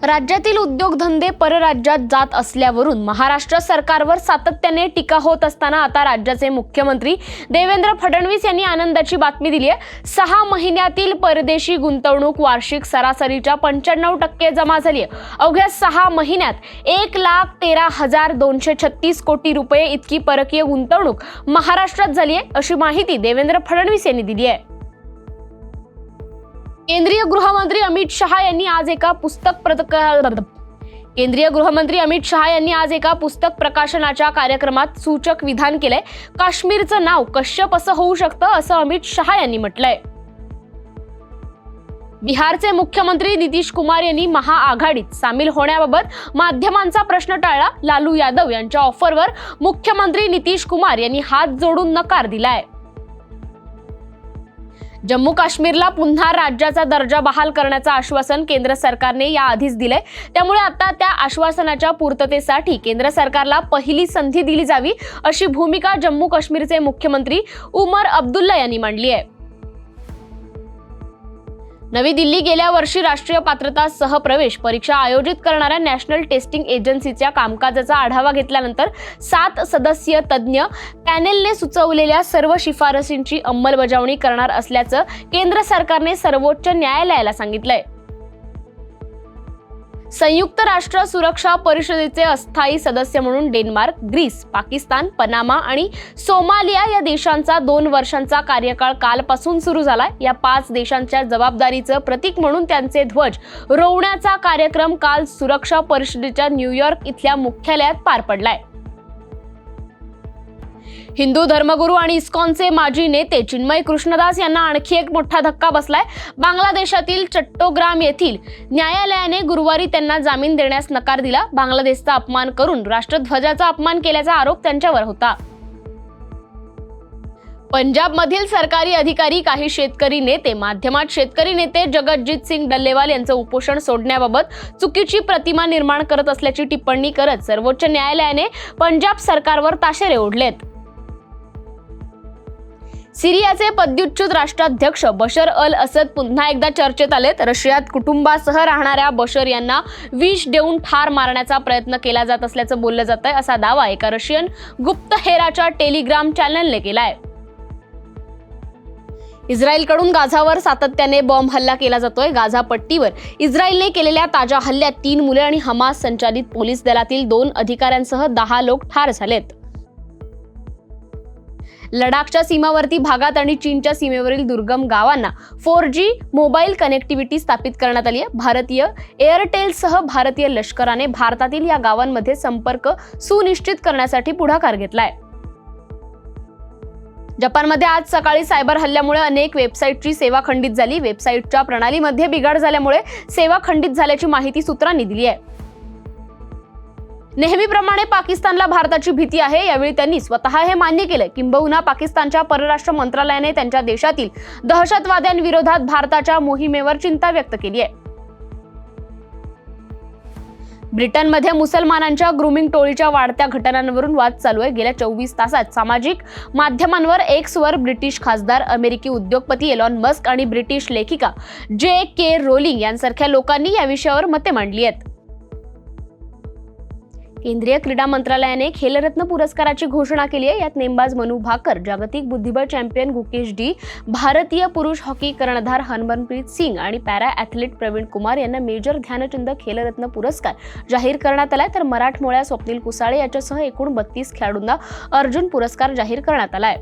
राज्यातील उद्योगधंदे परराज्यात जात असल्यावरून महाराष्ट्र सरकारवर सातत्याने टीका होत असताना आता राज्याचे मुख्यमंत्री देवेंद्र फडणवीस यांनी आनंदाची बातमी दिली आहे। 6 महिन्यातील परदेशी गुंतवणूक वार्षिक सरासरीच्या 95% जमा झाली आहे। अवघ्या 6 महिन्यात 1,13,236 कोटी रुपये इतकी परकीय गुंतवणूक महाराष्ट्रात झाली आहे, अशी माहिती देवेंद्र फडणवीस यांनी दिली आहे। केंद्रीय गृहमंत्री अमित शहा यांनी आज एका पुस्तक प्रकाशनाच्या कार्यक्रमात सूचक विधान केलंय। काश्मीरचं नाव कश्यप असं होऊ शकतं, असं अमित शहा यांनी म्हटलंय। बिहारचे मुख्यमंत्री नितीश कुमार यांनी महाआघाडीत सामील होण्याबाबत माध्यमांचा प्रश्न टाळला। लालू यादव यांच्या ऑफरवर मुख्यमंत्री नितीश कुमार यांनी हात जोडून नकार दिलाय। जम्मू काश्मीरला पुन्हा राज्याचा दर्जा बहाल करण्याचं आश्वासन केंद्र सरकारने याआधीच दिलंय, त्यामुळे आता त्या आश्वासनाच्या पूर्ततेसाठी केंद्र सरकारला पहिली संधी दिली जावी, अशी भूमिका जम्मू काश्मीरचे मुख्यमंत्री उमर अब्दुल्ला यांनी मांडली आहे। नवी दिल्ली गेल्या वर्षी राष्ट्रीय पात्रता सहप्रवेश परीक्षा आयोजित करणाऱ्या नॅशनल टेस्टिंग एजन्सीच्या कामकाजाचा आढावा घेतल्यानंतर 7 सदस्यीय तज्ज्ञ पॅनेलने सुचवलेल्या सर्व शिफारसींची अंमलबजावणी करणार असल्याचं केंद्र सरकारने सर्वोच्च न्यायालयाला सांगितलंय। संयुक्त राष्ट्र सुरक्षा परिषदेचे अस्थायी सदस्य म्हणून डेन्मार्क, ग्रीस, पाकिस्तान, पनामा आणि सोमालिया या देशांचा 2 वर्षांचा कार्यकाळ कालपासून सुरू झालाय। या 5 देशांच्या जबाबदारीचं प्रतीक म्हणून त्यांचे ध्वज रोवण्याचा कार्यक्रम काल सुरक्षा परिषदेच्या न्यूयॉर्क इथल्या मुख्यालयात पार पडलाय। हिंदू धर्मगुरू आणि इस्कॉनचे माजी नेते चिन्मय कृष्णदास यांना आणखी एक मोठा धक्का बसलाय। बांगलादेशातील चट्टोग्राम येथील न्यायालयाने गुरुवारी त्यांना जामीन देण्यास नकार दिला। बांगलादेशचा अपमान करून राष्ट्रध्वजाचा अपमान केल्याचा आरोप त्यांच्यावर होता। पंजाबमधील सरकारी अधिकारी, काही शेतकरी नेते माध्यमात शेतकरी नेते जगतजीत सिंग डल्लेवाल यांचं उपोषण सोडण्याबाबत चुकीची प्रतिमा निर्माण करत असल्याची टिप्पणी करत सर्वोच्च न्यायालयाने पंजाब सरकारवर ताशेरे ओढलेत। सिरियाचे पदच्युत राष्ट्राध्यक्ष बशर अल असद पुन्हा एकदा चर्चेत आलेत। रशियात कुटुंबासह राहणाऱ्या बशर यांना विष देऊन ठार मारण्याचा प्रयत्न केला जात असल्याचं बोललं जात आहे, असा दावा एका रशियन गुप्तहेराच्या टेलिग्राम चॅनलने केलाय। इस्रायलकडून गाझावर सातत्याने बॉम्ब हल्ला केला जातोय। गाझा पट्टीवर इस्रायलने केलेल्या ताज्या हल्ल्यात 3 मुले आणि हमास संचालित पोलीस दलातील 2 अधिकाऱ्यांसह 10 लोक ठार झालेत। लडाखच्या सीमावर्ती भागात आणि चीनच्या सीमेवरील दुर्गम गावांना 4G मोबाईल कनेक्टिव्हिटी स्थापित करण्यात आली आहे। भारतीय एअरटेलसह भारतीय लष्कराने भारतातील या गावांमध्ये संपर्क सुनिश्चित करण्यासाठी पुढाकार घेतलाय। जपानमध्ये आज सकाळी सायबर हल्ल्यामुळे अनेक वेबसाईटची सेवा खंडित झाली। वेबसाईटच्या प्रणालीमध्ये बिघाड झाल्यामुळे सेवा खंडित झाल्याची माहिती सूत्रांनी दिली आहे। नेहमीप्रमाणे पाकिस्तानला भारताची भीती आहे। यावेळी त्यांनी स्वतः हे मान्य केलं, किंबहुना पाकिस्तानच्या परराष्ट्र मंत्रालयाने त्यांच्या देशातील दहशतवाद्यांविरोधात भारताच्या मोहिमेवर चिंता व्यक्त केली आहे। ब्रिटनमध्ये मुसलमानांच्या ग्रूमिंग टोळीच्या वाढत्या घटनांवरून वाद चालू आहे। गेल्या 24 तासात सामाजिक माध्यमांवर एक्सवर ब्रिटिश खासदार, अमेरिकी उद्योगपती एलॉन मस्क आणि ब्रिटिश लेखिका J.K. रोलिंग यांसारख्या लोकांनी या विषयावर मते मांडली आहेत। केंद्रीय क्रीडा मंत्रालयाने खेलरत्न पुरस्काराची घोषणा केली आहे। यात नेमबाज मनू भाकर, जागतिक बुद्धिबळ चॅम्पियन गुकेश डी, भारतीय पुरुष हॉकी कर्णधार हरमनप्रीत सिंग आणि पॅरा ॲथलीट प्रवीण कुमार यांना मेजर ध्यानचंद खेलरत्न पुरस्कार जाहीर करण्यात आलाय, तर मराठमोळ्या स्वप्नील कुसाळे याच्यासह एकूण 32 खेळाडूंना अर्जुन पुरस्कार जाहीर करण्यात आलाय।